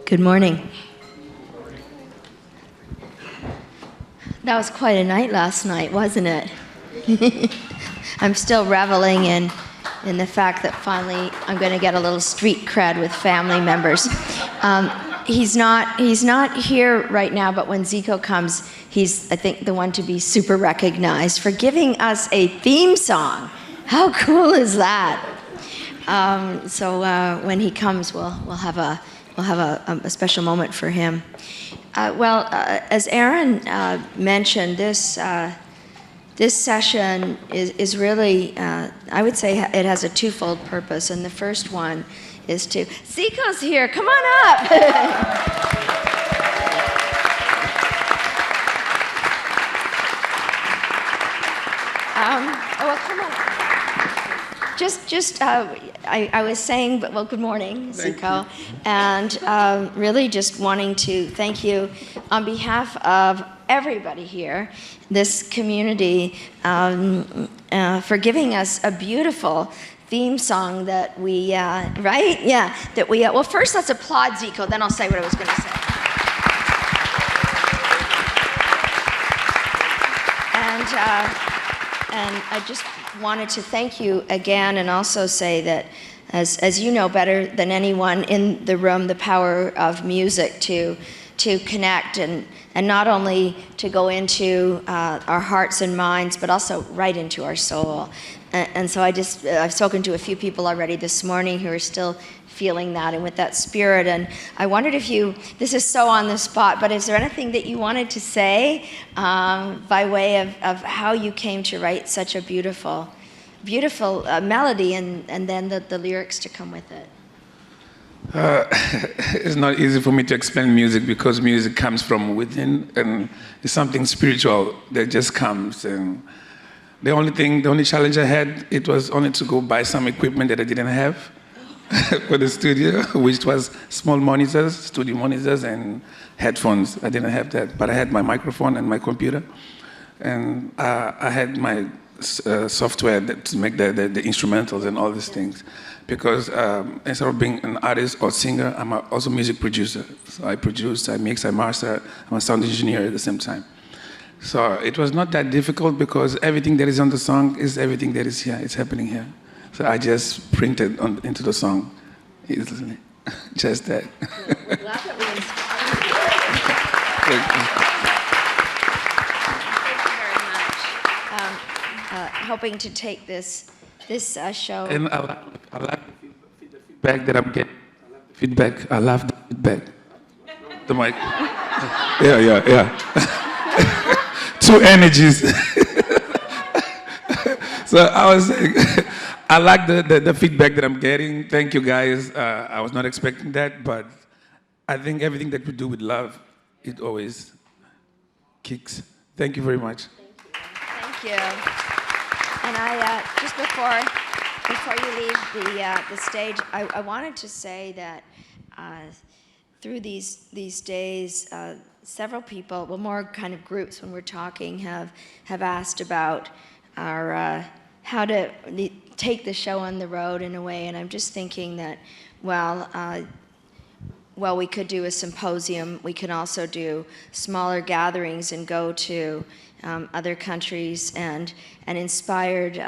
Good morning. That was quite a night last night, wasn't it? I'm still reveling in the fact that finally I'm going to get a little street cred with family members. He's not here right now, but when Zico comes, he's, I think, the one to be super recognized for giving us a theme song. How cool is that? So when he comes, we'll have a special moment for him. As Aaron mentioned, this session is really, I would say it has a twofold purpose, and the first one is to, Zico's here, come on up! Come on. I was saying, well, good morning, Zico, and really just wanting to thank you on behalf of everybody here, this community, for giving us a beautiful theme song that we, right? Yeah, that we, well, first let's applaud Zico, then I'll say what I was going to say. And I just wanted to thank you again and also say that as you know better than anyone in the room, the power of music to connect and not only to go into our hearts and minds, but also right into our soul. And so I've spoken to a few people already this morning who are still feeling that and with that spirit. And I wondered if this is so on the spot, but is there anything that you wanted to say by way of how you came to write such a beautiful melody and then the lyrics to come with it? It's not easy for me to explain music because music comes from within and it's something spiritual that just comes. And the only challenge I had, it was only to go buy some equipment that I didn't have for the studio, which was small monitors, studio monitors and headphones. I didn't have that, but I had my microphone and my computer. And I had my software to make the instrumentals and all these things. Because instead of being an artist or singer, I'm also a music producer. So I produce, I mix, I master, I'm a sound engineer at the same time. So it was not that difficult because everything that is on the song is everything that is here, it's happening here. So I just printed into the song easily, just that. We're glad that we inspired you. Thank you very much. Hoping to take this show. And I like the feedback that I'm getting. I love the feedback. The mic. Yeah. Two energies. So I was saying, I like the feedback that I'm getting. Thank you guys. I was not expecting that, but I think everything that we do with love, it always kicks. Thank you very much. Thank you. And I just before you leave the stage, I wanted to say that through these days, several people, well, more kind of groups when we're talking, have asked about our how to take the show on the road in a way, and I'm just thinking that, well, we could do a symposium. We can also do smaller gatherings and go to other countries, and inspired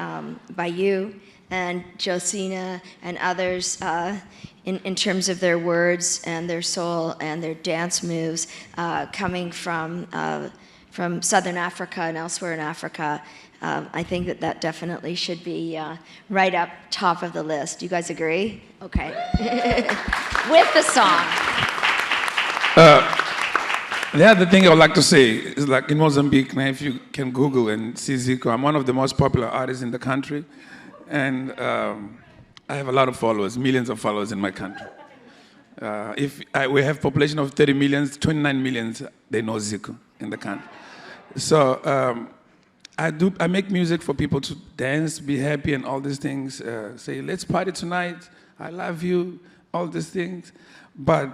by you and Josina and others in terms of their words and their soul and their dance moves coming from Southern Africa and elsewhere in Africa. I think that definitely should be right up top of the list. You guys agree? Okay. With the song. The other thing I would like to say is, like, in Mozambique, now if you can Google and see Zico, I'm one of the most popular artists in the country, and I have a lot of followers, millions of followers in my country. We have a population of 30 million, 29 million, they know Zico in the country. So I make music for people to dance, be happy, and all these things. Say, let's party tonight, I love you, all these things. But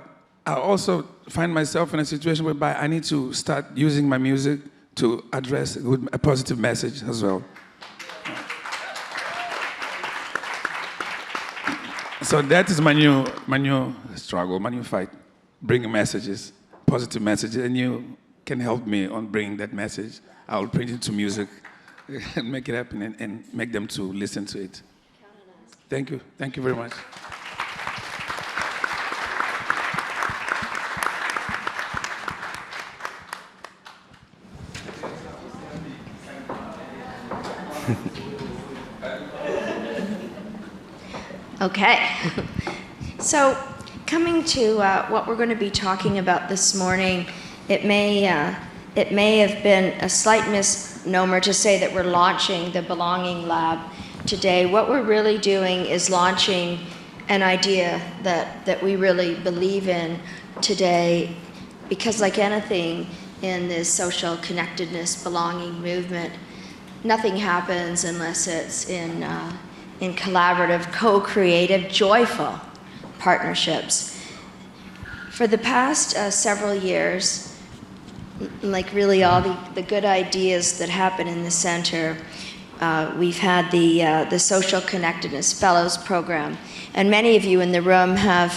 I also find myself in a situation whereby I need to start using my music to address a positive message as well. So that is my new struggle, my new fight. bring messages, positive messages, and you can help me on bringing that message. I will print it to music and make it happen and make them to listen to it. Thank you. Thank you very much. Okay. So coming to what we're going to be talking about this morning, it may have been a slight misnomer to say that we're launching the Belonging Lab today. What we're really doing is launching an idea that we really believe in today, because like anything in this social connectedness belonging movement, nothing happens unless it's in collaborative, co-creative, joyful partnerships. For the past several years, like really all the good ideas that happen in the center, we've had the Social Connectedness Fellows Program, and many of you in the room have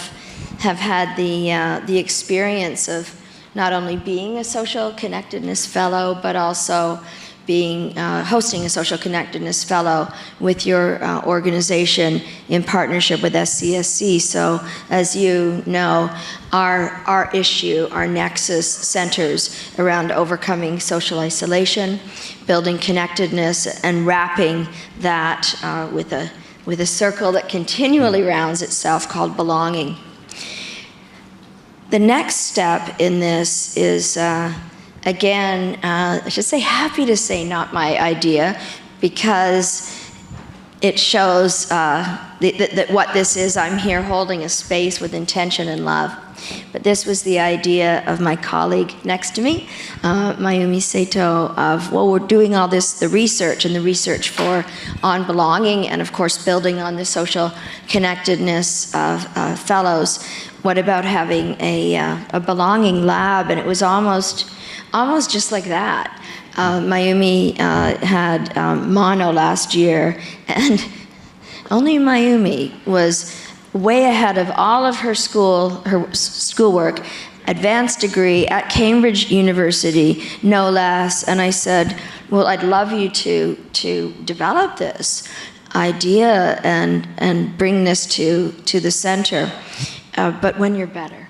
had the experience of not only being a Social Connectedness Fellow, but also hosting a Social Connectedness Fellow with your organization in partnership with SCSC. So as you know, our issue, our nexus centers around overcoming social isolation, building connectedness, and wrapping that with a circle that continually rounds itself called belonging. The next step in this is again, I should say happy to say not my idea, because it shows that what this is, I'm here holding a space with intention and love. But this was the idea of my colleague next to me, Mayumi Sato, of, well, we're doing all this, the research on belonging, and of course building on the social connectedness of fellows. What about having a belonging lab? And it was almost just like that. Mayumi had mono last year, and only Mayumi was way ahead of all of her schoolwork, advanced degree at Cambridge University, no less. And I said, well, I'd love you to develop this idea and bring this to the center. But when you're better,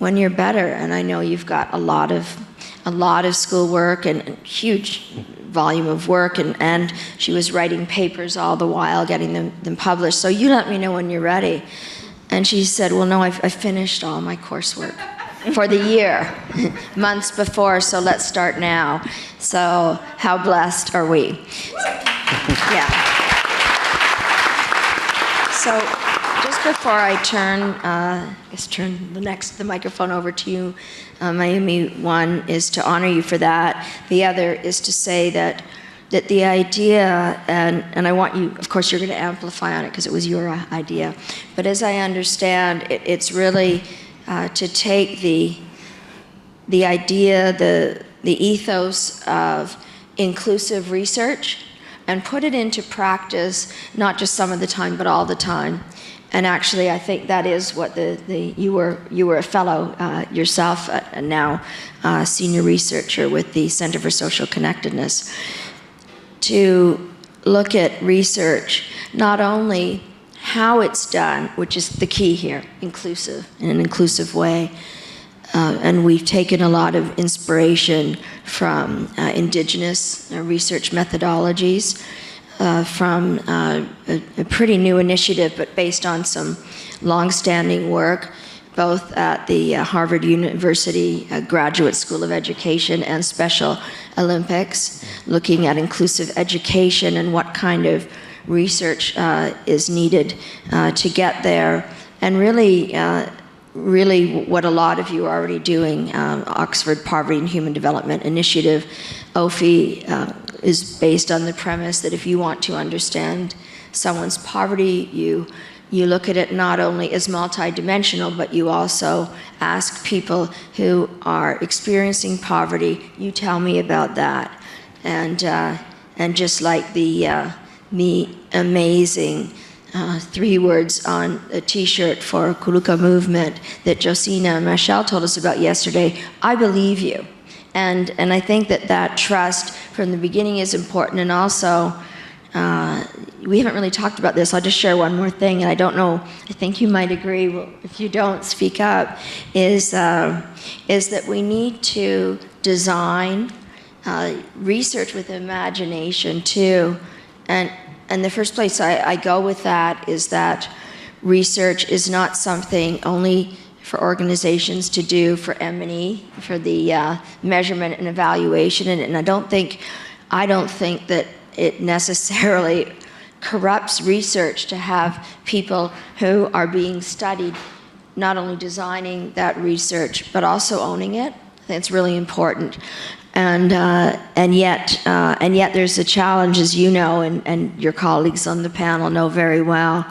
and I know you've got a lot of schoolwork and huge volume of work, and she was writing papers all the while, getting them published. So you let me know when you're ready. And she said, well, no, I've finished all my coursework for the year, months before, so let's start now. So how blessed are we? Yeah. So just before I turn the microphone over to you, Mayumi, one is to honor you for that. The other is to say that the idea, and I want you, of course, you're going to amplify on it because it was your idea, but as I understand, it's really to take the idea, the ethos of inclusive research and put it into practice, not just some of the time, but all the time. And actually, I think that is what you were a fellow yourself, and now senior researcher with the Center for Social Connectedness, to look at research, not only how it's done, which is the key here, inclusive, in an inclusive way. And we've taken a lot of inspiration from indigenous research methodologies, from a pretty new initiative, but based on some long-standing work, both at the Harvard University Graduate School of Education and Special Olympics, looking at inclusive education and what kind of research is needed to get there. And really what a lot of you are already doing, Oxford Poverty and Human Development Initiative, OPHI, is based on the premise that if you want to understand someone's poverty, you look at it not only as multidimensional, but you also ask people who are experiencing poverty, you tell me about that. And just like the amazing 3 words on a T-shirt for Kuruka movement that Josina and Michelle told us about yesterday. I believe you. And I think that trust from the beginning is important. And also, we haven't really talked about this. I'll just share one more thing, and I don't know, I think you might agree, well, if you don't, speak up, is that we need to design research with imagination too. And the first place I go with that is that research is not something only for organizations to do for M&E, for the measurement and evaluation, and I don't think that it necessarily corrupts research to have people who are being studied not only designing that research but also owning it. I think it's really important. And yet there's a challenge, as you know, and your colleagues on the panel know very well,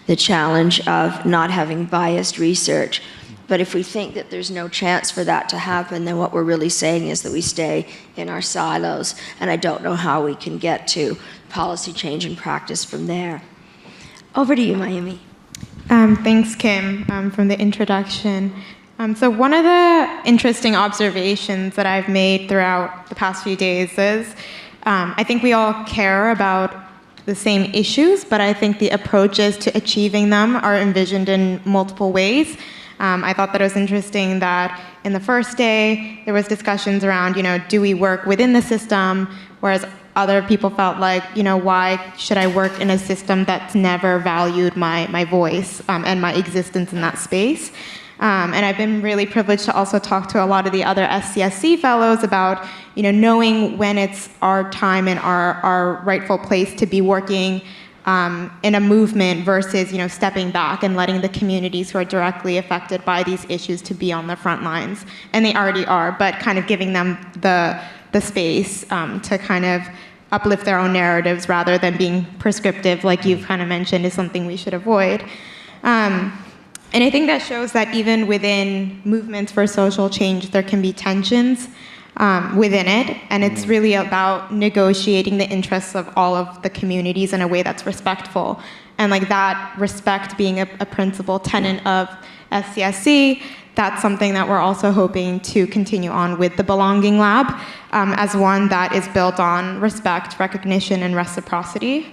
the challenge of not having biased research. But if we think that there's no chance for that to happen, then what we're really saying is that we stay in our silos, and I don't know how we can get to policy change and practice from there. Over to you, Mayumi. Thanks, Kim, from the introduction. So one of the interesting observations that I've made throughout the past few days is I think we all care about the same issues, but I think the approaches to achieving them are envisioned in multiple ways. I thought that it was interesting that in the first day, there was discussions around, do we work within the system, whereas other people felt like, why should I work in a system that's never valued my voice and my existence in that space? And I've been really privileged to also talk to a lot of the other SCSC fellows about, knowing when it's our time and our rightful place to be working in a movement versus, stepping back and letting the communities who are directly affected by these issues to be on the front lines. And they already are, but kind of giving them the space to kind of uplift their own narratives rather than being prescriptive, like you've kind of mentioned, is something we should avoid. And I think that shows that even within movements for social change, there can be tensions within it, and it's really about negotiating the interests of all of the communities in a way that's respectful. And like that respect being a principal tenet of SCSC, that's something that we're also hoping to continue on with the Belonging Lab as one that is built on respect, recognition, and reciprocity.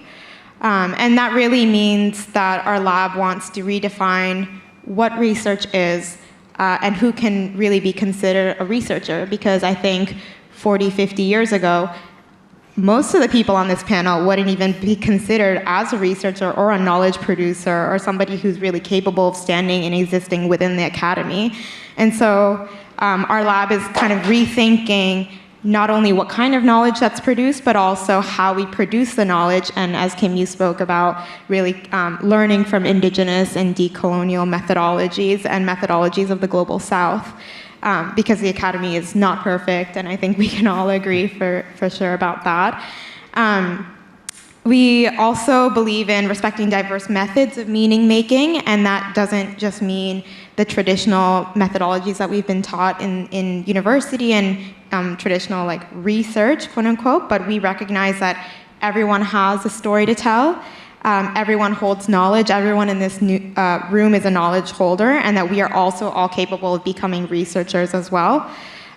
And that really means that our lab wants to redefine what research is and who can really be considered a researcher, because I think 40, 50 years ago, most of the people on this panel wouldn't even be considered as a researcher or a knowledge producer or somebody who's really capable of standing and existing within the academy. And so our lab is kind of rethinking not only what kind of knowledge that's produced, but also how we produce the knowledge. And as Kim, you spoke about, really learning from indigenous and decolonial methodologies and methodologies of the Global South, because the academy is not perfect, and I think we can all agree for sure about that. We also believe in respecting diverse methods of meaning making, and that doesn't just mean the traditional methodologies that we've been taught in university and traditional research, quote unquote, but we recognize that everyone has a story to tell, everyone holds knowledge, everyone in this room is a knowledge holder, and that we are also all capable of becoming researchers as well.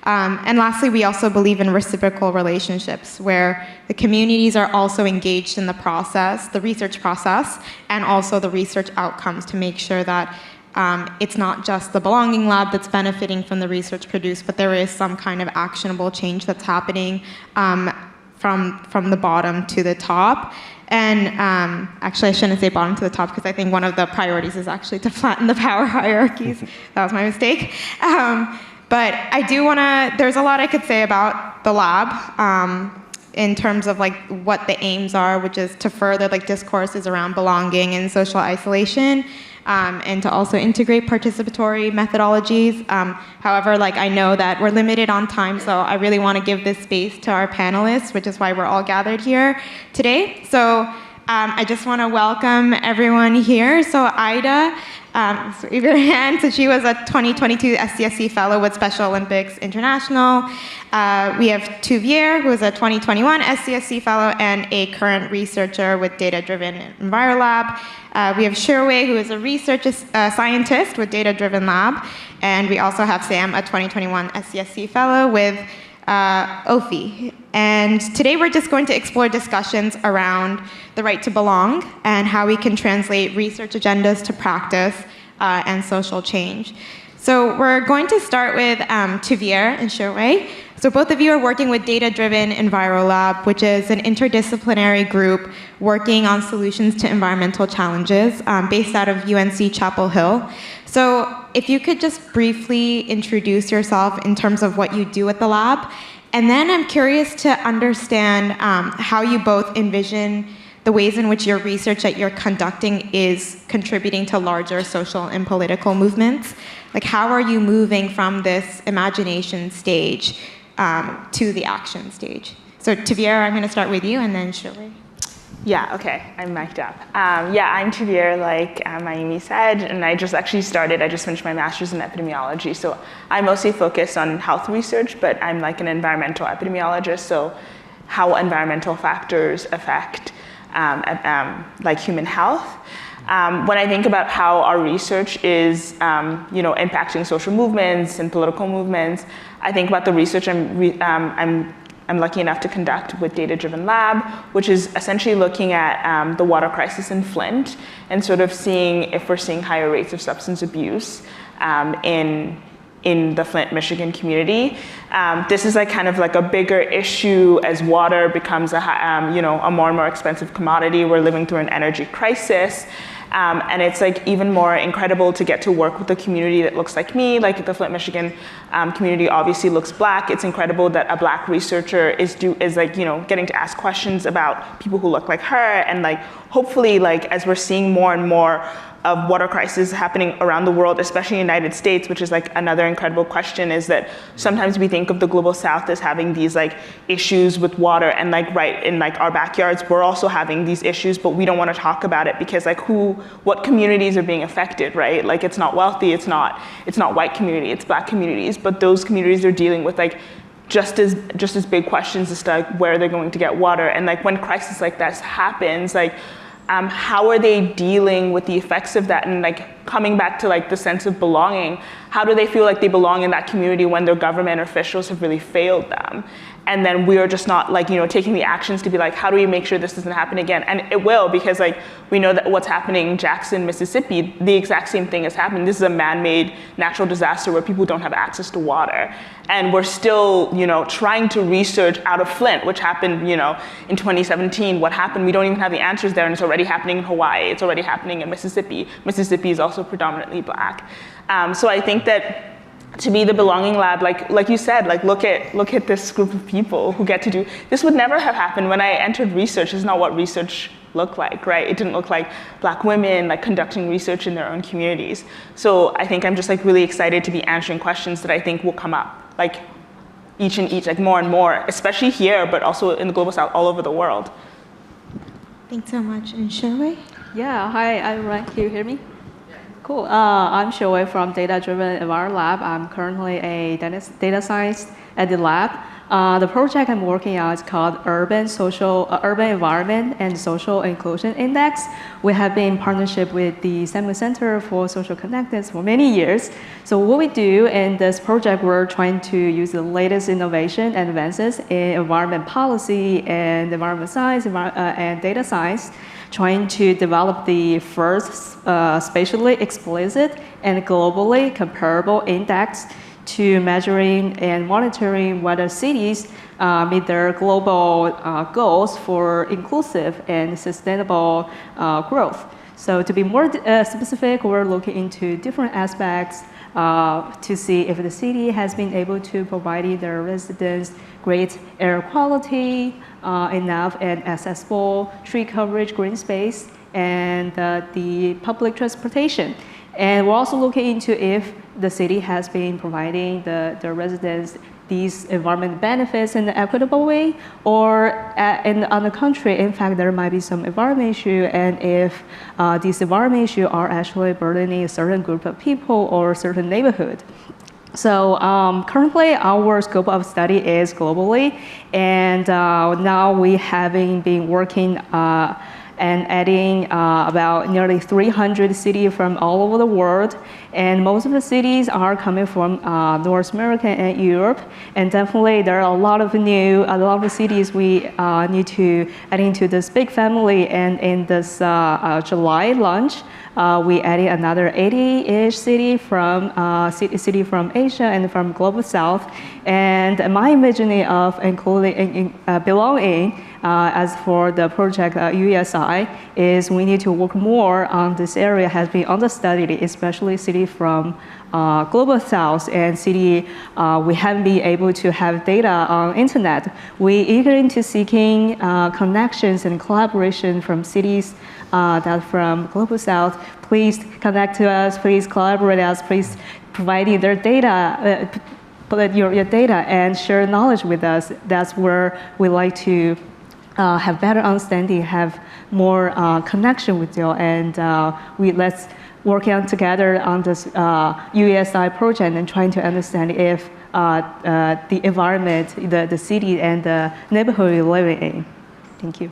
And lastly, we also believe in reciprocal relationships where the communities are also engaged in the process, the research process, and also the research outcomes to make sure that it's not just the Belonging Lab that's benefiting from the research produced, but there is some kind of actionable change that's happening from the bottom to the top. And actually, I shouldn't say bottom to the top, because I think one of the priorities is actually to flatten the power hierarchies. That was my mistake. But I do want to, there's a lot I could say about the lab in terms of what the aims are, which is to further discourses around belonging and social isolation, and to also integrate participatory methodologies. However, I know that we're limited on time, so I really want to give this space to our panelists, which is why we're all gathered here today. So I just want to welcome everyone here. So Aida, wave your hand. So she was a 2022 SCSC Fellow with Special Olympics International. We have Tuviere, who is a 2021 SCSC Fellow and a current researcher with data-driven EnviroLab. We have Xuewei, who is a research scientist with data-driven lab. And we also have Sam, a 2021 SCSC Fellow with OPHI. And today we're just going to explore discussions around the right to belong and how we can translate research agendas to practice and social change. So we're going to start with Tuviere and Xuewei. So both of you are working with data-driven EnviroLab, which is an interdisciplinary group working on solutions to environmental challenges based out of UNC Chapel Hill. So if you could just briefly introduce yourself in terms of what you do at the lab. And then I'm curious to understand how you both envision the ways in which your research that you're conducting is contributing to larger social and political movements. Like, how are you moving from this imagination stage to the action stage? So Tuviere, I'm going to start with you, and then Xuewei. Yeah, okay, I'm mic'd up. Yeah, I'm Tuviere, like Mayumi said, and I just finished my master's in epidemiology, so I mostly focus on health research, but I'm like an environmental epidemiologist, so how environmental factors affect like human health. When I think about how our research is impacting social movements and political movements, I think about the research I'm lucky enough to conduct with Data-Driven Lab, which is essentially looking at the water crisis in Flint and sort of seeing if we're seeing higher rates of substance abuse in the Flint, Michigan community. This is like kind of like a bigger issue as water becomes a more and more expensive commodity. We're living through an energy crisis. And it's like even more incredible to get to work with a community that looks like me. Like the Flint, Michigan community obviously looks Black. It's incredible that a Black researcher is getting to ask questions about people who look like her. And like hopefully, like as we're seeing more and more of water crises happening around the world, especially in the United States, which is like another incredible question, is that sometimes we think of the global South as having these like issues with water, and like right in like our backyards, we're also having these issues, but we don't want to talk about it because like what communities are being affected, right? Like it's not wealthy, it's not white community, it's Black communities, but those communities are dealing with like just as big questions as to like where they're going to get water. And like when crisis like that happens, like how are they dealing with the effects of that? And like coming back to like the sense of belonging, how do they feel like they belong in that community when their government officials have really failed them? And then we are just not like, taking the actions to be like, how do we make sure this doesn't happen again? And it will, because like we know that what's happening in Jackson, Mississippi, the exact same thing is happening. This is a man-made natural disaster where people don't have access to water. And we're still, trying to research out of Flint, which happened, in 2017. What happened? We don't even have the answers there, and it's already happening in Hawaii. It's already happening in Mississippi. Mississippi is also predominantly Black. So I think that to be the Belonging Lab, like you said, like look at this group of people who get to do, this would never have happened when I entered research. This is not what research looked like, right? It didn't look like Black women like conducting research in their own communities. So I think I'm just like really excited to be answering questions that I think will come up, like each, like more and more, especially here, but also in the global South, all over the world. Thanks so much. And Xuewei? Yeah, hi, I'm Wang. Can you hear me? Cool. I'm Xuewei from Data-Driven EnviroLab. I'm currently a data scientist at the lab. The project I'm working on is called Urban Environment and Social Inclusion Index. We have been in partnership with the Samuel Center for Social Connectedness for many years. So what we do in this project, we're trying to use the latest innovation and advances in environment policy and environment science and data science, trying to develop the first spatially explicit and globally comparable index to measuring and monitoring whether cities meet their global goals for inclusive and sustainable growth. So to be more specific, we're looking into different aspects to see if the city has been able to provide their residents great air quality, enough and accessible tree coverage, green space, and the public transportation. And we're also looking into if the city has been providing the residents these environment benefits in an equitable way, or on the contrary, in fact, there might be some environment issue, and if these environment issues are actually burdening a certain group of people or a certain neighborhood. So currently, our scope of study is globally, and now we having been working and adding about nearly 300 cities from all over the world. And most of the cities are coming from North America and Europe. And definitely there are a lot of cities we need to add into this big family. And in this July launch, we added another 80-ish city from Asia and from Global South. And my imagining of including belonging as for the project USI is we need to work more on this area has been understudied, especially city from Global South and city we haven't been able to have data on internet. We eager into seeking connections and collaboration from cities that from Global South. Please connect to us, please collaborate us, please provide their data, put your data and share knowledge with us. That's where we like to have better understanding, have more connection with you, and let's work on together on this USI project and trying to understand if the environment, the city and the neighborhood we're living in. Thank you.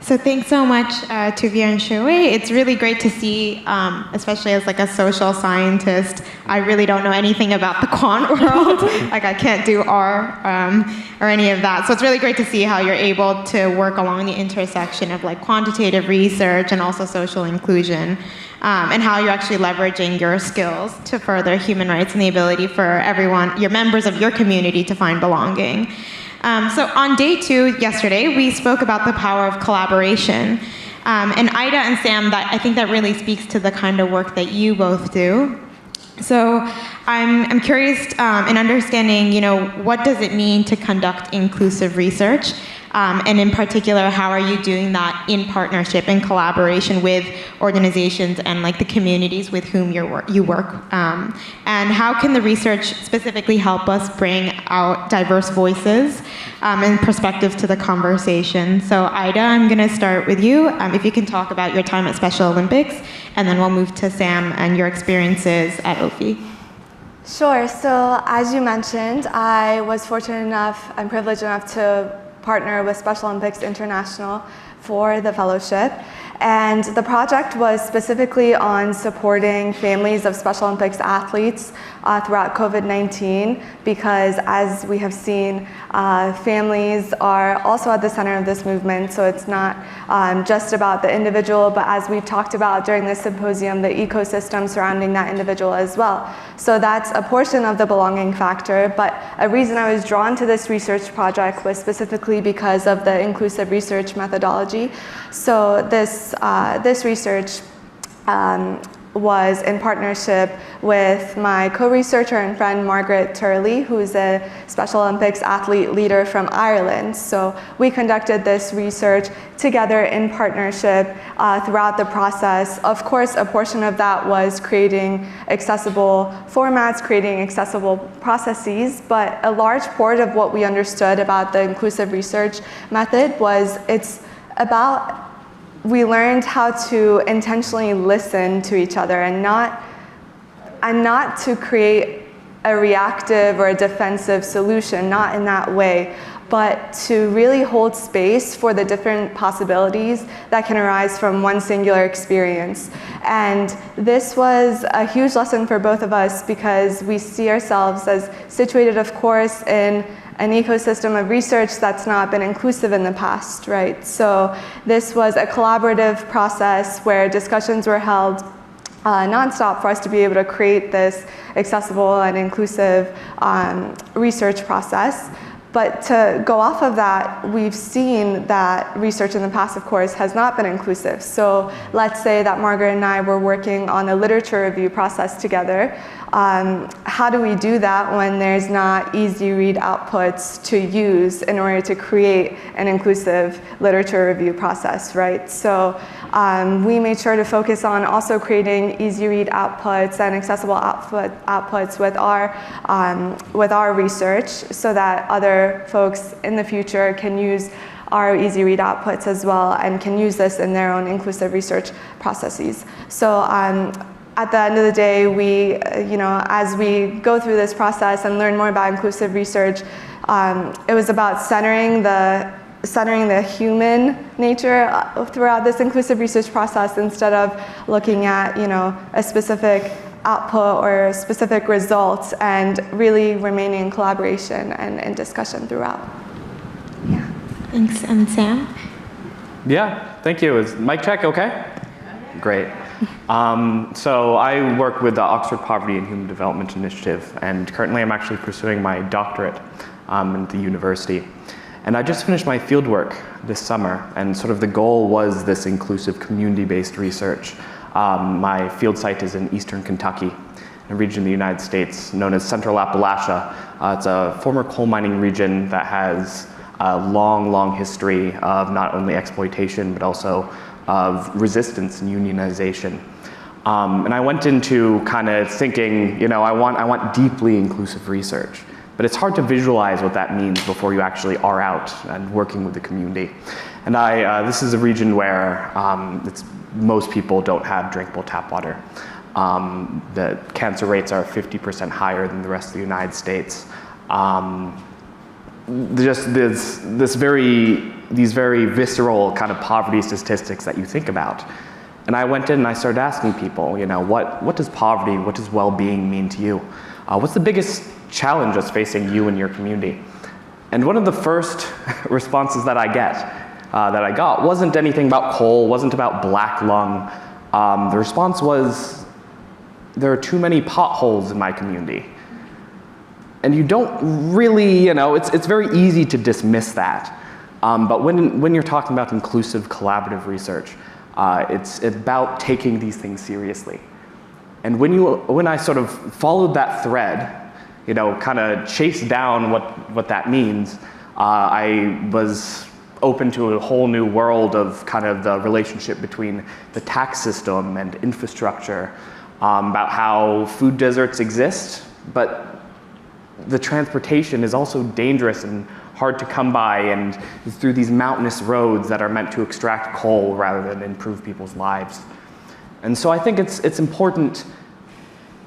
So thanks so much, Tuviere and Xuewei. It's really great to see, especially as like a social scientist, I really don't know anything about the quant world. Like I can't do R or any of that. So it's really great to see how you're able to work along the intersection of like quantitative research and also social inclusion, and how you're actually leveraging your skills to further human rights and the ability for everyone, your members of your community, to find belonging. So on day 2 yesterday, we spoke about the power of collaboration. And Aida and Sam, I think that really speaks to the kind of work that you both do. So I'm curious in understanding, what does it mean to conduct inclusive research? And in particular, how are you doing that in partnership and collaboration with organizations and like the communities with whom you work? And how can the research specifically help us bring out diverse voices and perspectives to the conversation? So Aida, I'm gonna start with you. If you can talk about your time at Special Olympics, and then we'll move to Sam and your experiences at OPHI. Sure, so as you mentioned, I was fortunate enough and privileged enough to partner with Special Olympics International for the fellowship. And the project was specifically on supporting families of Special Olympics athletes throughout COVID-19, because as we have seen, families are also at the center of this movement. So it's not just about the individual, but as we've talked about during this symposium, the ecosystem surrounding that individual as well. So that's a portion of the belonging factor. But a reason I was drawn to this research project was specifically because of the inclusive research methodology. So this research was in partnership with my co-researcher and friend Margaret Turley, who's a Special Olympics athlete leader from Ireland. So we conducted this research together in partnership throughout the process. Of course, a portion of that was creating accessible formats, creating accessible processes, but a large part of what we understood about the inclusive research method was we learned how to intentionally listen to each other and not to create a reactive or a defensive solution, not in that way, but to really hold space for the different possibilities that can arise from one singular experience. And this was a huge lesson for both of us because we see ourselves as situated, of course, in an ecosystem of research that's not been inclusive in the past, right? So this was a collaborative process where discussions were held nonstop for us to be able to create this accessible and inclusive research process. But to go off of that, we've seen that research in the past, of course, has not been inclusive. So let's say that Margaret and I were working on a literature review process together. how do we do that when there's not easy read outputs to use in order to create an inclusive literature review process, right? So we made sure to focus on also creating easy read outputs and accessible outputs with our research, so that other folks in the future can use our easy read outputs as well and can use this in their own inclusive research processes. So at the end of the day, we, as we go through this process and learn more about inclusive research, it was about centering the human nature throughout this inclusive research process, instead of looking at a specific output or specific results, and really remaining in collaboration and discussion throughout. Yeah. Thanks. And Sam? Yeah, thank you. Is mic check okay? Great. So I work with the Oxford Poverty and Human Development Initiative, and currently I'm actually pursuing my doctorate at the university. And I just finished my fieldwork this summer, and sort of the goal was this inclusive community-based research. My field site is in eastern Kentucky, a region in the United States known as Central Appalachia. It's a former coal mining region that has a long, long history of not only exploitation, but also of resistance and unionization. And I went into kind of thinking, I want deeply inclusive research. But it's hard to visualize what that means before you actually are out and working with the community. And this is a region where most people don't have drinkable tap water. The cancer rates are 50% higher than the rest of the United States. Just these very visceral kind of poverty statistics that you think about. And I went in and I started asking people, what does poverty, what does well-being mean to you? What's the biggest challenge that's facing you and your community? And one of the first responses that I got wasn't anything about coal, wasn't about black lung. The response was, there are too many potholes in my community. And you don't really, it's very easy to dismiss that. But when you're talking about inclusive collaborative research, it's about taking these things seriously. And when I sort of followed that thread, kind of chased down what that means, I was open to a whole new world of kind of the relationship between the tax system and infrastructure, about how food deserts exist, but the transportation is also dangerous and hard to come by, and through these mountainous roads that are meant to extract coal rather than improve people's lives. And so I think it's important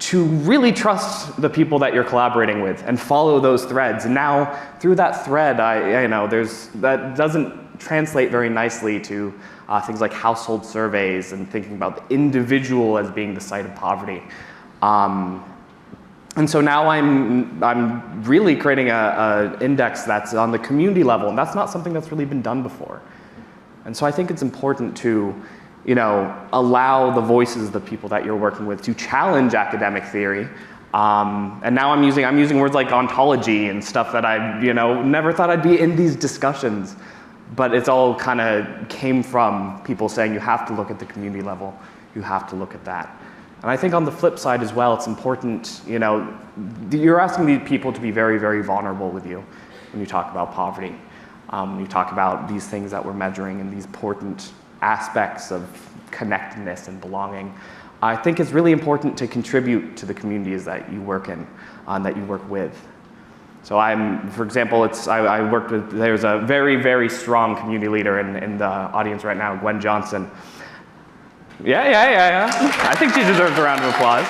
to really trust the people that you're collaborating with and follow those threads. And now through that thread, that doesn't translate very nicely to things like household surveys and thinking about the individual as being the site of poverty. And so now I'm really creating an index that's on the community level, and that's not something that's really been done before. And so I think it's important to, allow the voices of the people that you're working with to challenge academic theory. And now I'm using words like ontology and stuff that I, never thought I'd be in these discussions. But it's all kind of came from people saying you have to look at the community level, you have to look at that. And I think on the flip side as well, it's important, you're asking the people to be very, very vulnerable with you when you talk about poverty. When you talk about these things that we're measuring and these important aspects of connectedness and belonging. I think it's really important to contribute to the communities that you work in, that you work with. So for example, I worked with, there's a very, very strong community leader in the audience right now, Gwen Johnson. Yeah. I think she deserves a round of applause.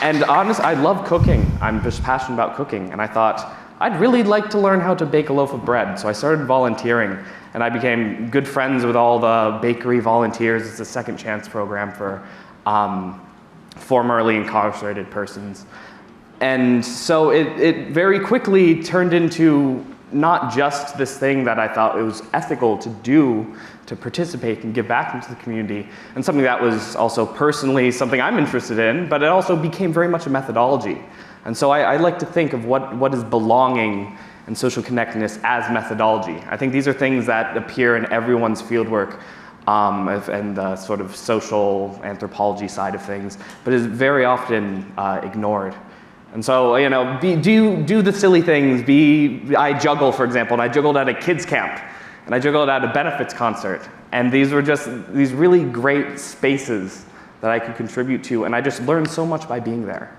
And honestly, I love cooking. I'm just passionate about cooking. And I thought, I'd really like to learn how to bake a loaf of bread. So I started volunteering. And I became good friends with all the bakery volunteers. It's a second chance program for formerly incarcerated persons. And so it very quickly turned into not just this thing that I thought it was ethical to do, to participate and give back into the community, and something that was also personally something I'm interested in, but it also became very much a methodology. And so I like to think of what is belonging and social connectedness as methodology. I think these are things that appear in everyone's fieldwork, and the sort of social anthropology side of things, but is very often ignored. And so, you know, do the silly things. I juggle, for example, and I juggled at a kids camp, and I juggled at a benefits concert, and these were just these really great spaces that I could contribute to, and I just learned so much by being there.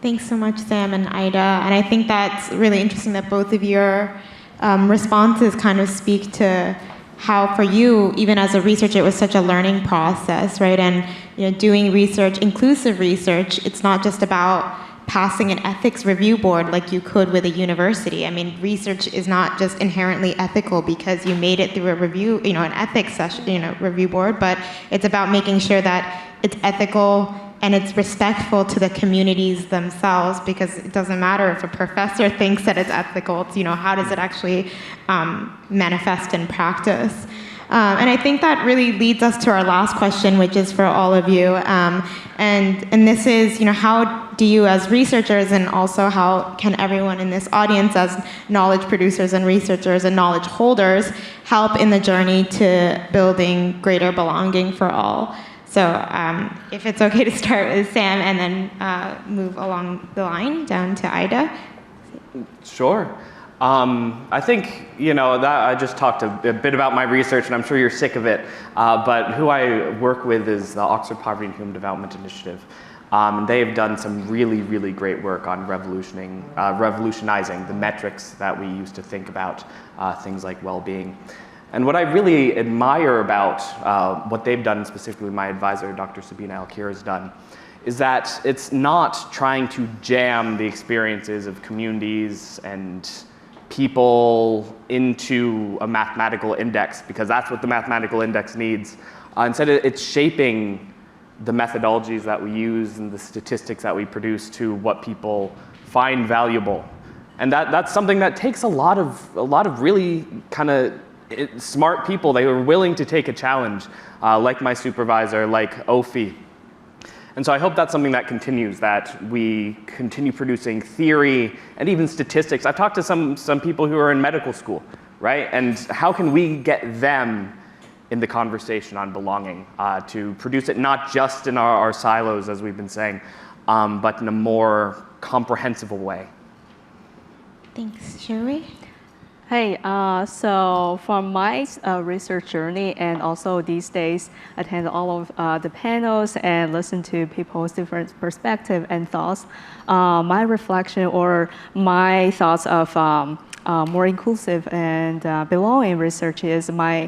Thanks so much, Sam and Aida. And I think that's really interesting that both of your responses kind of speak to how for you, even as a researcher, it was such a learning process, right? And you know, doing research, inclusive research, it's not just about passing an ethics review board like you could with a university. I mean, research is not just inherently ethical because you made it through a review, you know, an ethics session, you know, review board, but it's about making sure that it's ethical and it's respectful to the communities themselves, because it doesn't matter if a professor thinks that it's ethical, it's, you know, how does it actually manifest in practice? And I think that really leads us to our last question, which is for all of you. And this is, you know, how do you as researchers, and also how can everyone in this audience as knowledge producers and researchers and knowledge holders help in the journey to building greater belonging for all? So if it's okay to start with Sam and then move along the line down to Aida. Sure. I think, you know, that I just talked a bit about my research, and I'm sure you're sick of it, but who I work with is the Oxford Poverty and Human Development Initiative. They've done some really, really great work on revolutionizing the metrics that we used to think about things like well-being. And what I really admire about what they've done, specifically my advisor, Dr. Sabina Alkir, has done, is that it's not trying to jam the experiences of communities and people into a mathematical index, because that's what the mathematical index needs. Instead, it's shaping the methodologies that we use and the statistics that we produce to what people find valuable. And that's something that takes a lot of really kind of smart people. They were willing to take a challenge, like my supervisor, like OPHI. And so I hope that's something that continues, that we continue producing theory and even statistics. I've talked to some people who are in medical school, right? And how can we get them in the conversation on belonging, to produce it not just in our silos, as we've been saying, but in a more comprehensive way. Thanks. Xuewei? Hey, so from my research journey, and also these days attend all of the panels and listen to people's different perspective and thoughts, my reflection or my thoughts of more inclusive and belonging research is my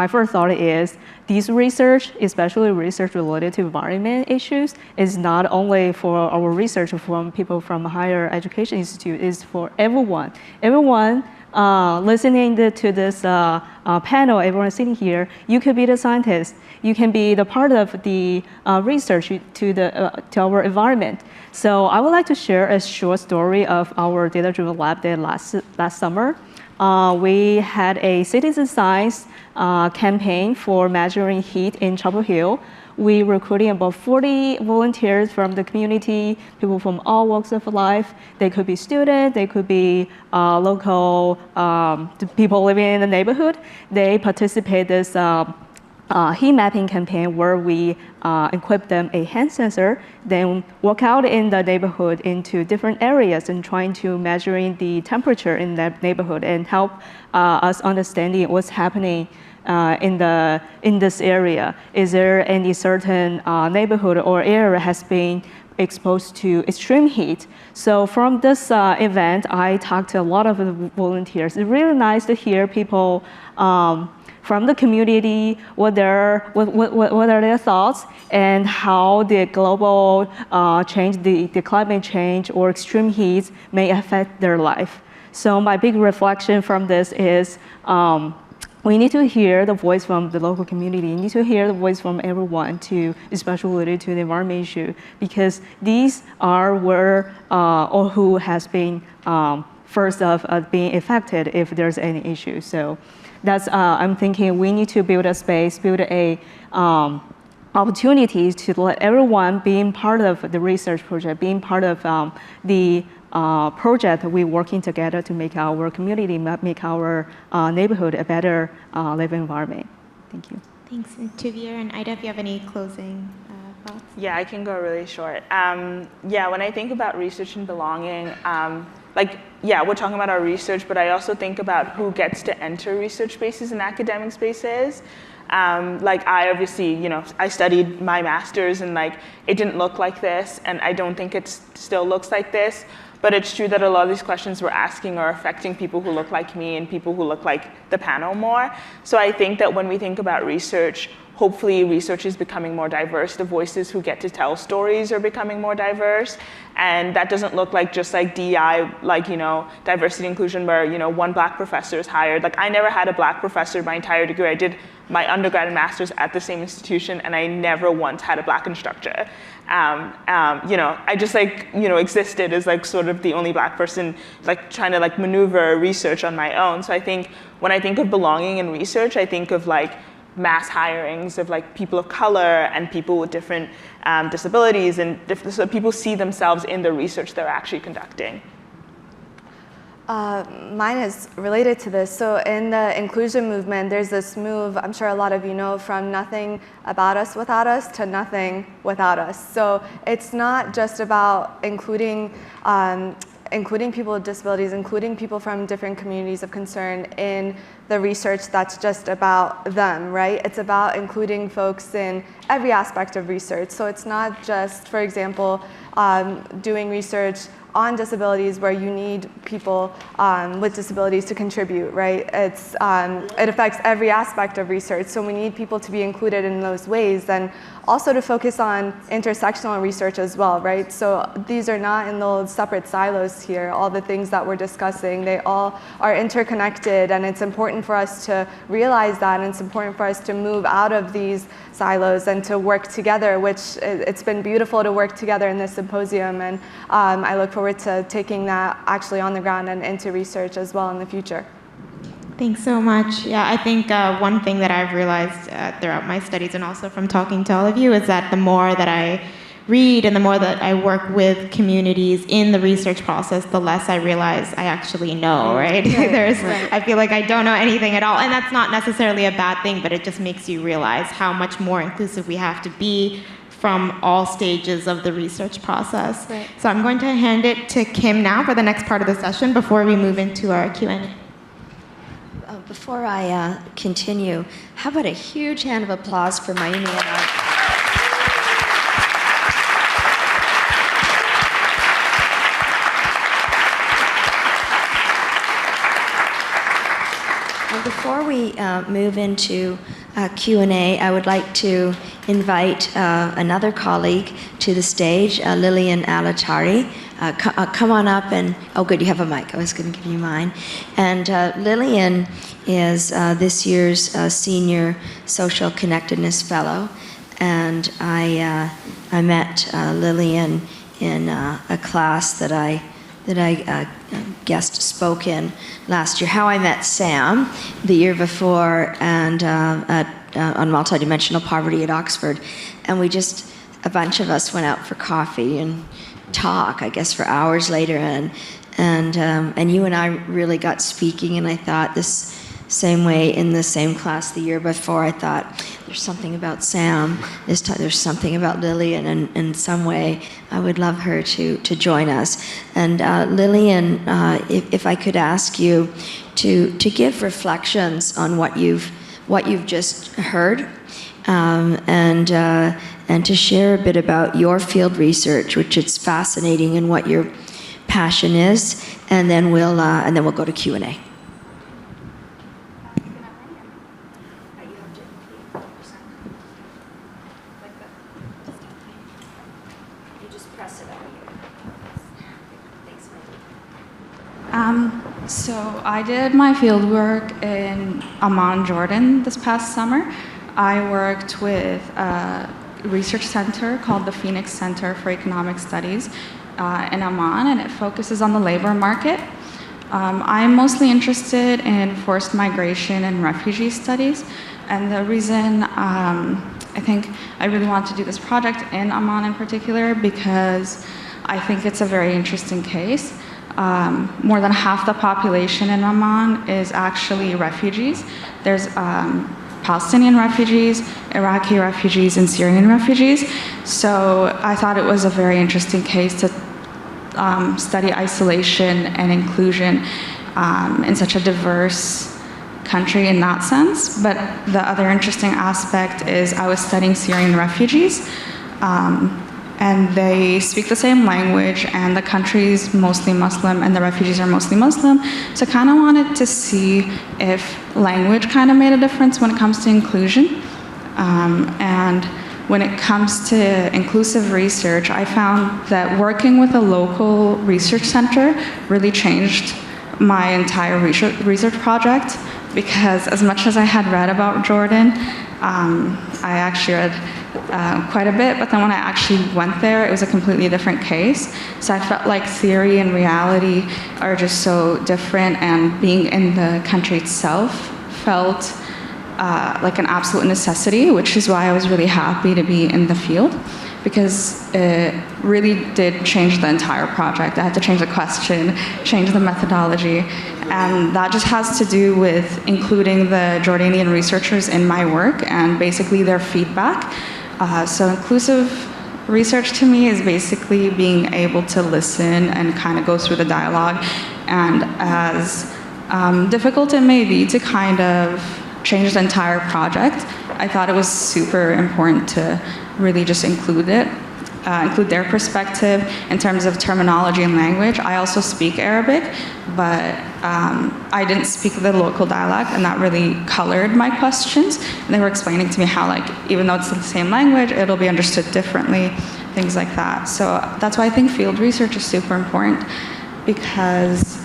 first thought is this research, especially research related to environment issues, is not only for our research from people from higher education institute, it's for everyone. Everyone listening to this panel, everyone sitting here, you could be the scientist. You can be the part of the research to our environment. So I would like to share a short story of our data-driven lab day last summer. We had a citizen science campaign for measuring heat in Chapel Hill. We recruited about 40 volunteers from the community, people from all walks of life. They could be students, they could be local people living in the neighborhood. They participate in this heat mapping campaign where we equip them a hand sensor, then walk out in the neighborhood into different areas and trying to measuring the temperature in that neighborhood and help us understanding what's happening in this area. Is there any certain neighborhood or area has been exposed to extreme heat? So from this event, I talked to a lot of volunteers. It's really nice to hear people from the community, what are their thoughts, and how the global change, the climate change or extreme heat may affect their life. So my big reflection from this is we need to hear the voice from the local community. We need to hear the voice from everyone, especially related to the environment issue, because these are where or who has been first of being affected if there's any issue. So that's I'm thinking we need to build a space, build a opportunities to let everyone being part of the research project, being part of the project, we're working together to make our community, make our neighborhood a better living environment. Thank you. Thanks. And Tuviere and Aida, if you have any closing thoughts? Yeah, I can go really short. Yeah, when I think about research and belonging, yeah, we're talking about our research, but I also think about who gets to enter research spaces and academic spaces. I obviously, I studied my master's and it didn't look like this, and I don't think it still looks like this, but it's true that a lot of these questions we're asking are affecting people who look like me and people who look like the panel more. So I think that when we think about research, hopefully research is becoming more diverse. The voices who get to tell stories are becoming more diverse. And that doesn't look like just DEI, diversity inclusion where, one black professor is hired. I never had a black professor my entire degree. I did my undergrad and master's at the same institution, and I never once had a black instructor. I just existed as sort of the only black person trying to maneuver research on my own. So I think when I think of belonging in research, I think of mass hirings of people of color and people with different disabilities, and so people see themselves in the research they're actually conducting. Mine is related to this. So in the inclusion movement, there's this move, I'm sure a lot of you know, from nothing about us without us to nothing without us. So it's not just about including people with disabilities, including people from different communities of concern in the research that's just about them, right? It's about including folks in every aspect of research. So it's not just, for example, doing research on disabilities where you need people with disabilities to contribute, right? It affects every aspect of research, so we need people to be included in those ways, and also to focus on intersectional research as well, right? So these are not in those separate silos here. All the things that we're discussing, they all are interconnected, and it's important for us to realize that, and it's important for us to move out of these silos and to work together, which it's been beautiful to work together in this symposium, and I look forward to taking that actually on the ground and into research as well in the future. Thanks so much. Yeah, I think one thing that I've realized throughout my studies and also from talking to all of you is that the more that I read and the more that I work with communities in the research process, the less I realize I actually know, right? I feel like I don't know anything at all, and that's not necessarily a bad thing, but it just makes you realize how much more inclusive we have to be from all stages of the research process. Right. So I'm going to hand it to Kim now for the next part of the session before we move into our Q&A. Before I continue, how about a huge hand of applause for Mayumi and I? Before we move into Q&A, I would like to invite another colleague to the stage, Lillian Alatari. Come on up and, oh good, you have a mic. I was going to give you mine. And Lillian is this year's Senior Social Connectedness Fellow. And I met Lillian in a class that I guest spoke in last year. How I Met Sam the year before, and on multidimensional poverty at Oxford, and a bunch of us went out for coffee and talk, I guess, for hours later, and you and I really got speaking, and I thought this same way in the same class the year before, I thought there's something about Sam, this time there's something about Lillian, and in some way I would love her to join us. And Lillian, if I could ask you to give reflections on what you've just heard, and to share a bit about your field research, which is fascinating, and what your passion is, and then we'll go to Q&A. So I did my fieldwork in Amman, Jordan this past summer. I worked with a research center called the Phoenix Center for Economic Studies in Amman, and it focuses on the labor market. I'm mostly interested in forced migration and refugee studies, and the reason I think I really want to do this project in Amman in particular because I think it's a very interesting case. More than half the population in Amman is actually refugees. There's Palestinian refugees, Iraqi refugees, and Syrian refugees. So I thought it was a very interesting case to study isolation and inclusion in such a diverse country in that sense. But the other interesting aspect is I was studying Syrian refugees, and they speak the same language, and the country's mostly Muslim, and the refugees are mostly Muslim. So I kind of wanted to see if language kind of made a difference when it comes to inclusion. And when it comes to inclusive research, I found that working with a local research center really changed my entire research project, because as much as I had read about Jordan, I actually read quite a bit, but then when I actually went there, it was a completely different case. So I felt like theory and reality are just so different, and being in the country itself felt like an absolute necessity, which is why I was really happy to be in the field, because it really did change the entire project. I had to change the question, change the methodology, and that just has to do with including the Jordanian researchers in my work and basically their feedback. So inclusive research to me is basically being able to listen and kind of go through the dialogue, and as difficult it may be to kind of change the entire project, I thought it was super important to really just include it, include their perspective in terms of terminology and language. I also speak Arabic, but I didn't speak the local dialect, and that really colored my questions. And they were explaining to me how, like, even though it's the same language, it'll be understood differently, things like that. So that's why I think field research is super important, because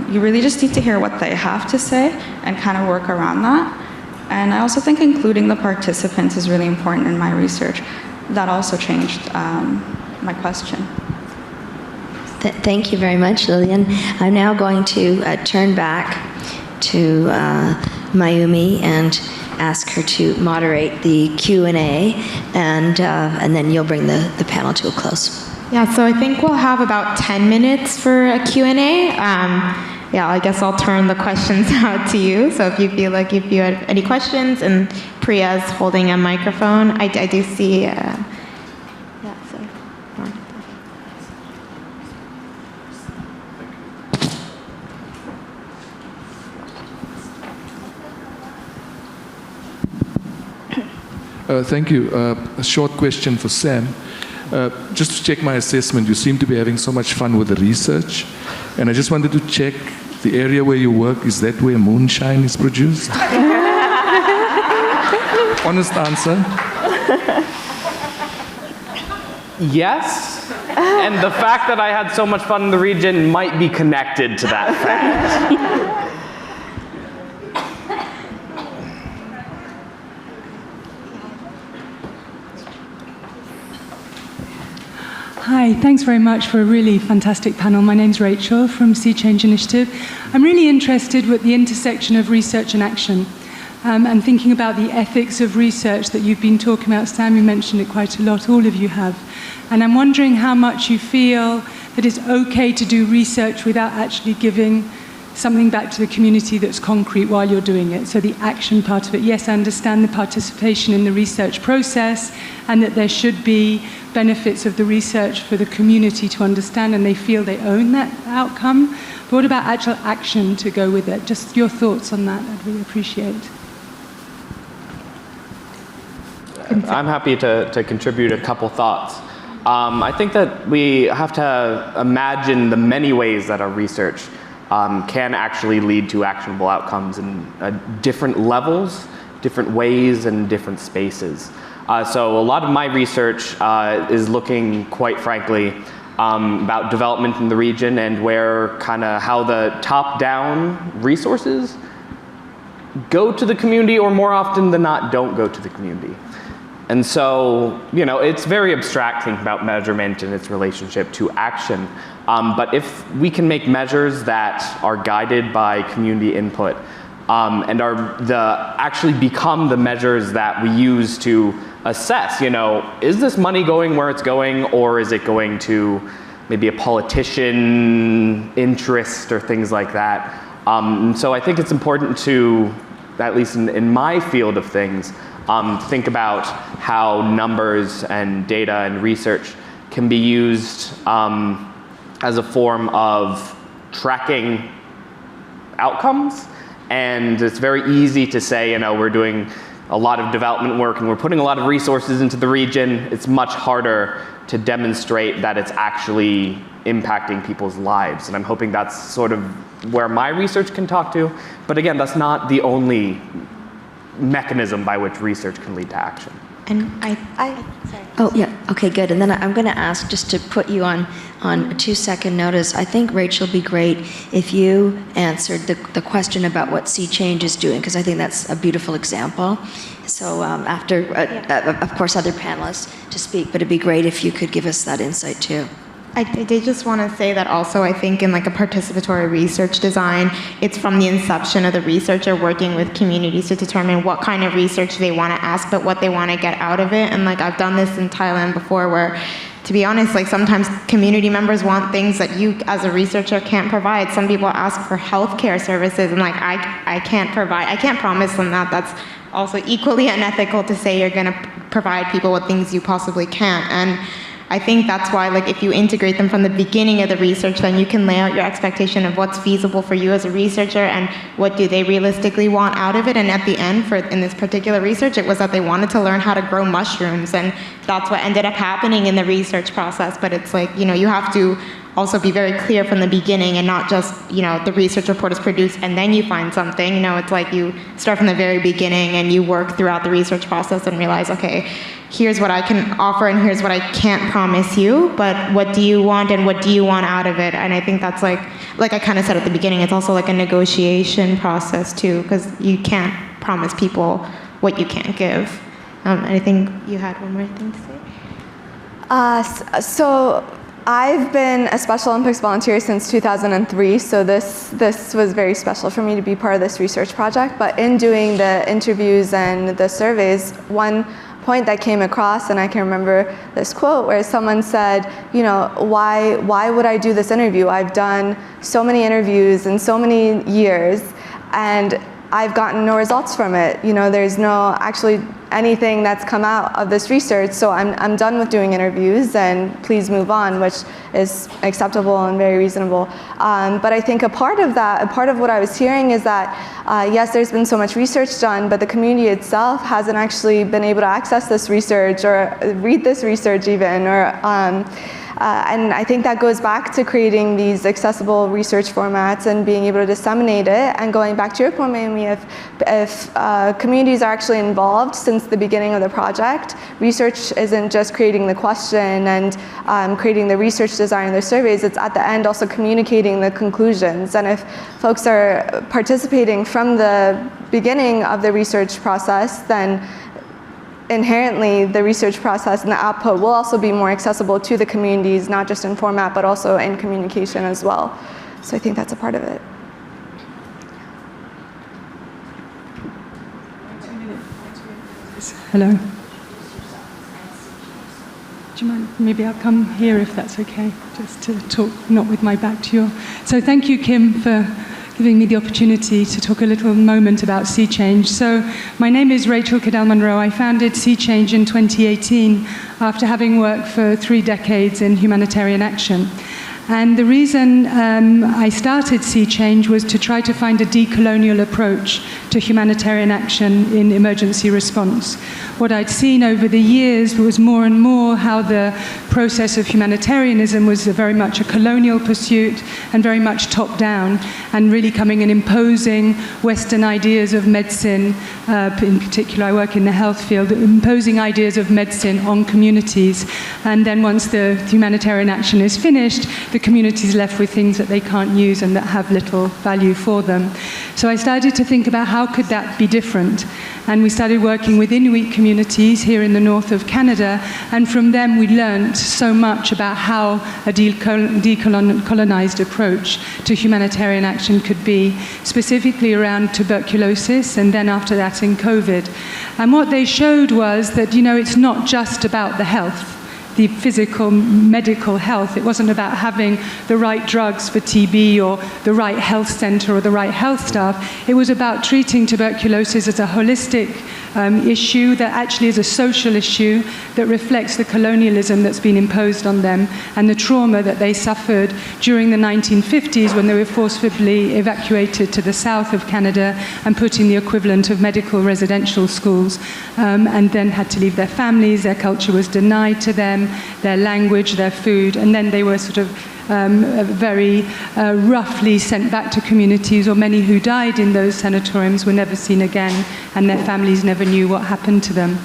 you really just need to hear what they have to say and kind of work around that. And I also think including the participants is really important in my research. That also changed my question. Thank you very much, Lillian. I'm now going to turn back to Mayumi and ask her to moderate the Q&A, and then you'll bring the panel to a close. Yeah, so I think we'll have about 10 minutes for a Q&A. Yeah, I guess I'll turn the questions out to you. So if you feel like if you have any questions, and Priya's holding a microphone. I do see, yeah, so. Thank you. A short question for Sam. Just to check my assessment, you seem to be having so much fun with the research, and I just wanted to check the area where you work, is that where moonshine is produced? Honest answer. Yes, and the fact that I had so much fun in the region might be connected to that fact. Hi, thanks very much for a really fantastic panel. My name's Rachel from Sea Change Initiative. I'm really interested with the intersection of research and action, and thinking about the ethics of research that you've been talking about. Sam, you mentioned it quite a lot, all of you have. And I'm wondering how much you feel that it's okay to do research without actually giving something back to the community that's concrete while you're doing it. So the action part of it. Yes, I understand the participation in the research process, and that there should be benefits of the research for the community to understand, and they feel they own that outcome. But what about actual action to go with it? Just your thoughts on that, I'd really appreciate. I'm happy to contribute a couple thoughts. I think that we have to imagine the many ways that our research can actually lead to actionable outcomes in different levels, different ways, and different spaces. So a lot of my research is looking, quite frankly, about development in the region, and where how the top-down resources go to the community, or more often than not, don't go to the community. And so, it's very abstract thinking about measurement and its relationship to action. But if we can make measures that are guided by community input, and actually become the measures that we use to assess, is this money going where it's going, or is it going to maybe a politician interest or things like that. So I think it's important to, at least in my field of things, think about how numbers and data and research can be used as a form of tracking outcomes. And it's very easy to say, we're doing a lot of development work and we're putting a lot of resources into the region. It's much harder to demonstrate that it's actually impacting people's lives. And I'm hoping that's sort of where my research can talk to. But again, that's not the only mechanism by which research can lead to action. And sorry. Oh, yeah, okay, good. And then I'm going to ask, just to put you on a 2-second notice, I think, Rachel, it'd be great if you answered the question about what Sea Change is doing, because I think that's a beautiful example. So after, of course, other panelists to speak, but it'd be great if you could give us that insight too. I did just want to say that also I think in like a participatory research design, it's from the inception of the researcher working with communities to determine what kind of research they want to ask, but what they want to get out of it. And like I've done this in Thailand before where, to be honest, like sometimes community members want things that you as a researcher can't provide. Some people ask for healthcare services and like I can't promise them that. That's also equally unethical to say you're going to provide people with things you possibly can't. And I think that's why, like, if you integrate them from the beginning of the research, then you can lay out your expectation of what's feasible for you as a researcher and what do they realistically want out of it. And at the end, in this particular research, it was that they wanted to learn how to grow mushrooms, and that's what ended up happening in the research process. But it's like, you have to also be very clear from the beginning and not just, the research report is produced and then you find something. It's like you start from the very beginning and you work throughout the research process and realize, okay, here's what I can offer and here's what I can't promise you, but what do you want and what do you want out of it? And I think that's like I kind of said at the beginning, it's also like a negotiation process too, because you can't promise people what you can't give. And I think you had one more thing to say? So I've been a Special Olympics volunteer since 2003, so this was very special for me to be part of this research project. But in doing the interviews and the surveys, one point that came across, and I can remember this quote where someone said, why would I do this interview? I've done so many interviews in so many years, and I've gotten no results from it. There's no actually anything that's come out of this research, so I'm done with doing interviews and please move on, which is acceptable and very reasonable. But I think a part of what I was hearing is that, yes, there's been so much research done, but the community itself hasn't actually been able to access this research or read this research even, and I think that goes back to creating these accessible research formats and being able to disseminate it. And going back to your point, Mayumi, if communities are actually involved since the beginning of the project, research isn't just creating the question and creating the research design and the surveys, it's at the end also communicating the conclusions. And if folks are participating from the beginning of the research process, then inherently the research process and the output will also be more accessible to the communities, not just in format, but also in communication as well. So I think that's a part of it. Hello. Do you mind? Maybe I'll come here if that's okay, just to talk, not with my back to you. So thank you, Kim, for giving me the opportunity to talk a little moment about Sea Change. So my name is Rachel Cadell-Monroe. I founded Sea Change in 2018 after having worked for 3 decades in humanitarian action. And the reason I started Sea Change was to try to find a decolonial approach to humanitarian action in emergency response. What I'd seen over the years was more and more how the process of humanitarianism was very much a colonial pursuit and very much top-down, and really coming and imposing Western ideas of medicine. In particular, I work in the health field, imposing ideas of medicine on communities. And then once the humanitarian action is finished, the community is left with things that they can't use and that have little value for them. So I started to think about how could that be different. and we started working with Inuit communities here in the north of Canada, and from them we learned so much about how a decolonized approach to humanitarian action could be, specifically around tuberculosis and then after that in COVID. And what they showed was that, it's not just about the health, the physical, medical health. It wasn't about having the right drugs for TB or the right health center or the right health staff. It was about treating tuberculosis as a holistic issue that actually is a social issue that reflects the colonialism that's been imposed on them and the trauma that they suffered during the 1950s when they were forcibly evacuated to the south of Canada and put in the equivalent of medical residential schools, and then had to leave their families, their culture was denied to them, their language, their food, and then they were sort of very roughly sent back to communities, or many who died in those sanatoriums were never seen again, and their families never knew what happened to them.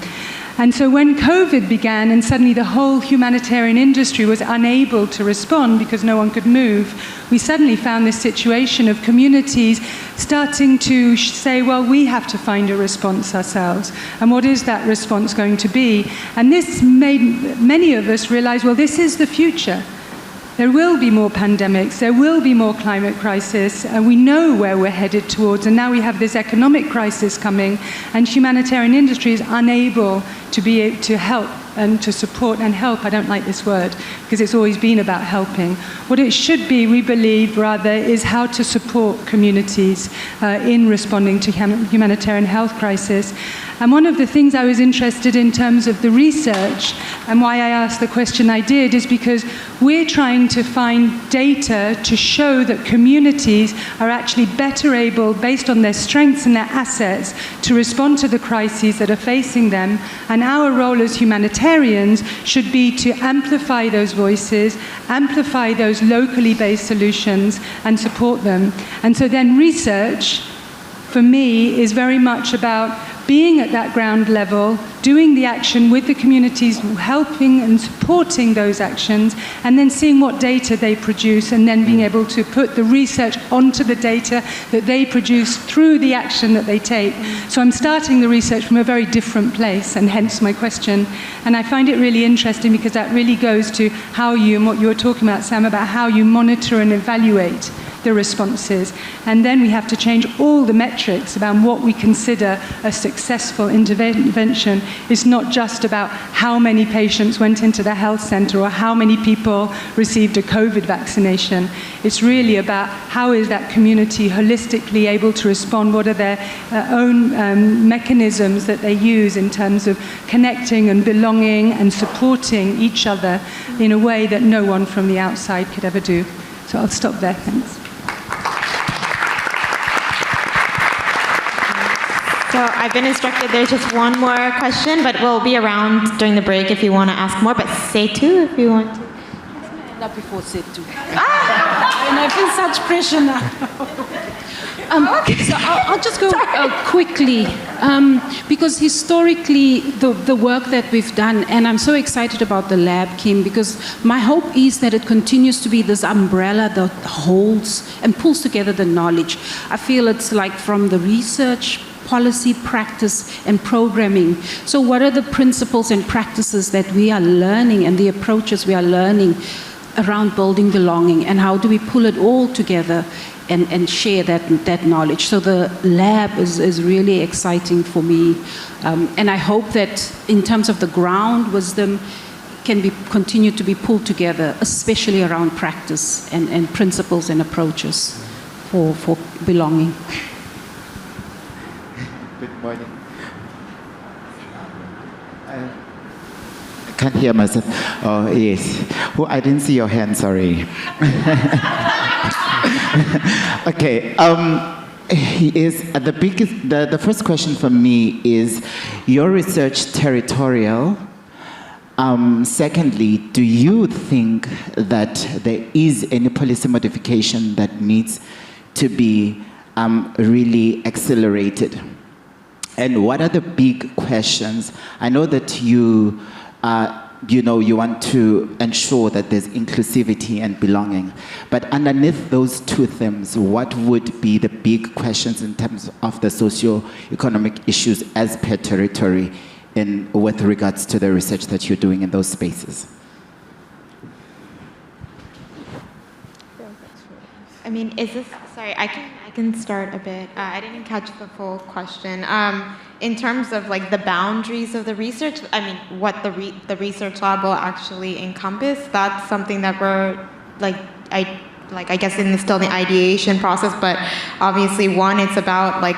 And so when COVID began and suddenly the whole humanitarian industry was unable to respond because no one could move, we suddenly found this situation of communities starting to say, well, we have to find a response ourselves. And what is that response going to be? And this made many of us realize, well, this is the future. There will be more pandemics, there will be more climate crisis, and we know where we're headed towards, and now we have this economic crisis coming, and humanitarian industry is unable to be able to help and to support and help. I don't like this word, because it's always been about helping. What it should be, we believe, rather, is how to support communities in responding to humanitarian health crisis. And one of the things I was interested in terms of the research, and why I asked the question I did, is because we're trying to find data to show that communities are actually better able, based on their strengths and their assets, to respond to the crises that are facing them. And our role as humanitarians should be to amplify those voices, amplify those locally based solutions, and support them. And so then research, for me, is very much about being at that ground level, doing the action with the communities, helping and supporting those actions, and then seeing what data they produce, and then being able to put the research onto the data that they produce through the action that they take. So I'm starting the research from a very different place, and hence my question. And I find it really interesting because that really goes to how you, and what you were talking about, Sam, about how you monitor and evaluate the responses. And then we have to change all the metrics about what we consider a successful intervention. It's not just about how many patients went into the health center or how many people received a COVID vaccination. It's really about how is that community holistically able to respond, what are their own mechanisms that they use in terms of connecting and belonging and supporting each other in a way that no one from the outside could ever do. So I'll stop there, thanks. So I've been instructed there's just one more question, but we'll be around during the break if you want to ask more, but say two if you want to. Not before say two. And I feel such pressure now. So I'll just go quickly, because historically the work that we've done, and I'm so excited about the lab, Kim, because my hope is that it continues to be this umbrella that holds and pulls together the knowledge. I feel it's like from the research, policy, practice, and programming. So what are the principles and practices that we are learning and the approaches we are learning around building belonging, and how do we pull it all together and share that knowledge? So the lab is really exciting for me. And I hope that in terms of the ground wisdom can be continued to be pulled together, especially around practice and principles and approaches for belonging. Good morning. I can't hear myself. Oh, yes. Oh, I didn't see your hand, sorry. Okay. The first question for me is, your research territorial? Secondly, do you think that there is any policy modification that needs to be really accelerated? And what are the big questions? I know that you you want to ensure that there's inclusivity and belonging. But underneath those two themes, what would be the big questions in terms of the socio-economic issues as per territory with regards to the research that you're doing in those spaces? I mean, sorry, I can start a bit. I didn't catch the full question. In terms of like the boundaries of the research, I mean, what the research lab will actually encompass, that's something that we're I guess still in the ideation process, but obviously it's about like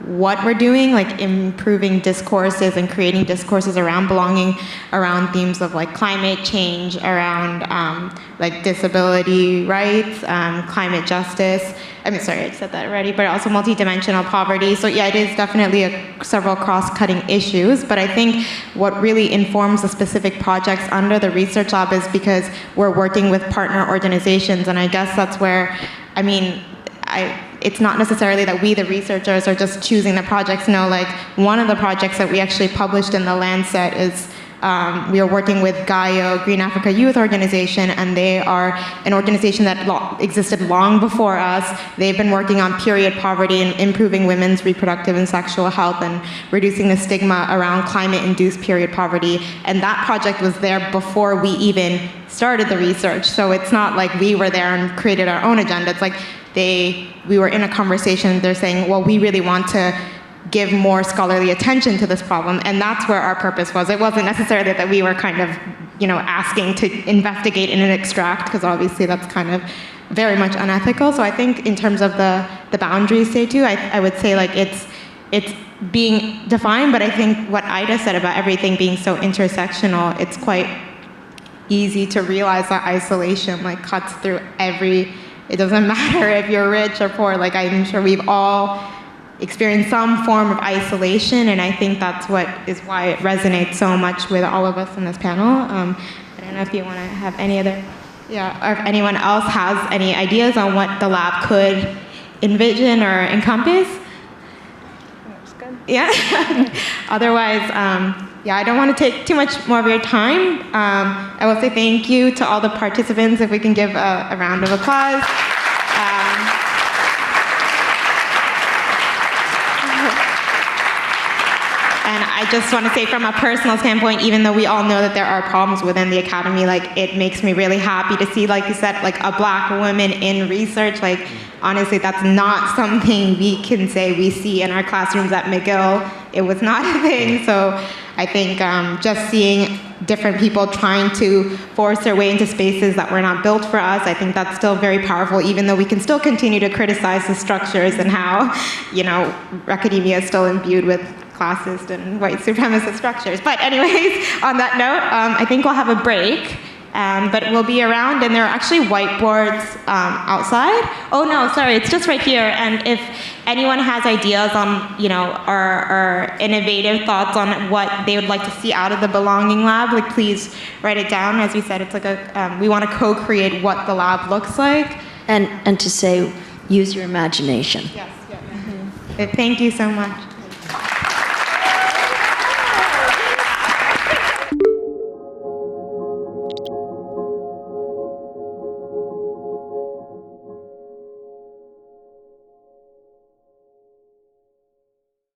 what we're doing, like improving discourses and creating discourses around belonging, around themes of like climate change, around like disability rights, climate justice. I mean, sorry, I said that already, but also multidimensional poverty. So yeah, it is definitely several cross-cutting issues, but I think what really informs the specific projects under the research lab is because we're working with partner organizations, and I guess that's where, I mean, it's not necessarily that we, the researchers, are just choosing the projects. No, like one of the projects that we actually published in the Lancet is we are working with GAIO, Green Africa Youth Organization, and they are an organization that existed long before us. They've been working on period poverty and improving women's reproductive and sexual health and reducing the stigma around climate-induced period poverty. And that project was there before we even started the research. So it's not like we were there and created our own agenda. It's like we were in a conversation, they're saying, well, we really want to give more scholarly attention to this problem, and that's where our purpose was. It wasn't necessarily that we were kind of, asking to investigate and extract, because obviously that's kind of very much unethical. So I think in terms of the boundaries, say too, I would say like it's being defined, but I think what Aida said about everything being so intersectional, it's quite easy to realize that isolation like cuts through it doesn't matter if you're rich or poor. Like I'm sure we've all experienced some form of isolation, and I think that's why it resonates so much with all of us in this panel. I don't know if you want to have any other, or if anyone else has any ideas on what the lab could envision or encompass. That's good. Yeah. Otherwise, I don't want to take too much more of your time. I will say thank you to all the participants. If we can give a round of applause. And I just want to say from a personal standpoint, even though we all know that there are problems within the academy, like it makes me really happy to see, like you said, like a Black woman in research. Like honestly, that's not something we can say we see in our classrooms at McGill. It was not a thing. So I think just seeing different people trying to force their way into spaces that were not built for us, I think that's still very powerful, even though we can still continue to criticize the structures and how, academia is still imbued with classist and white supremacist structures. But anyways, on that note, I think we'll have a break, but we'll be around, and there are actually whiteboards outside. Oh no, sorry, it's just right here. And if anyone has ideas on, or innovative thoughts on what they would like to see out of the Belonging Lab, like please write it down. As we said, it's like we want to co-create what the lab looks like. And to say, use your imagination. Yes. Mm-hmm. Thank you so much.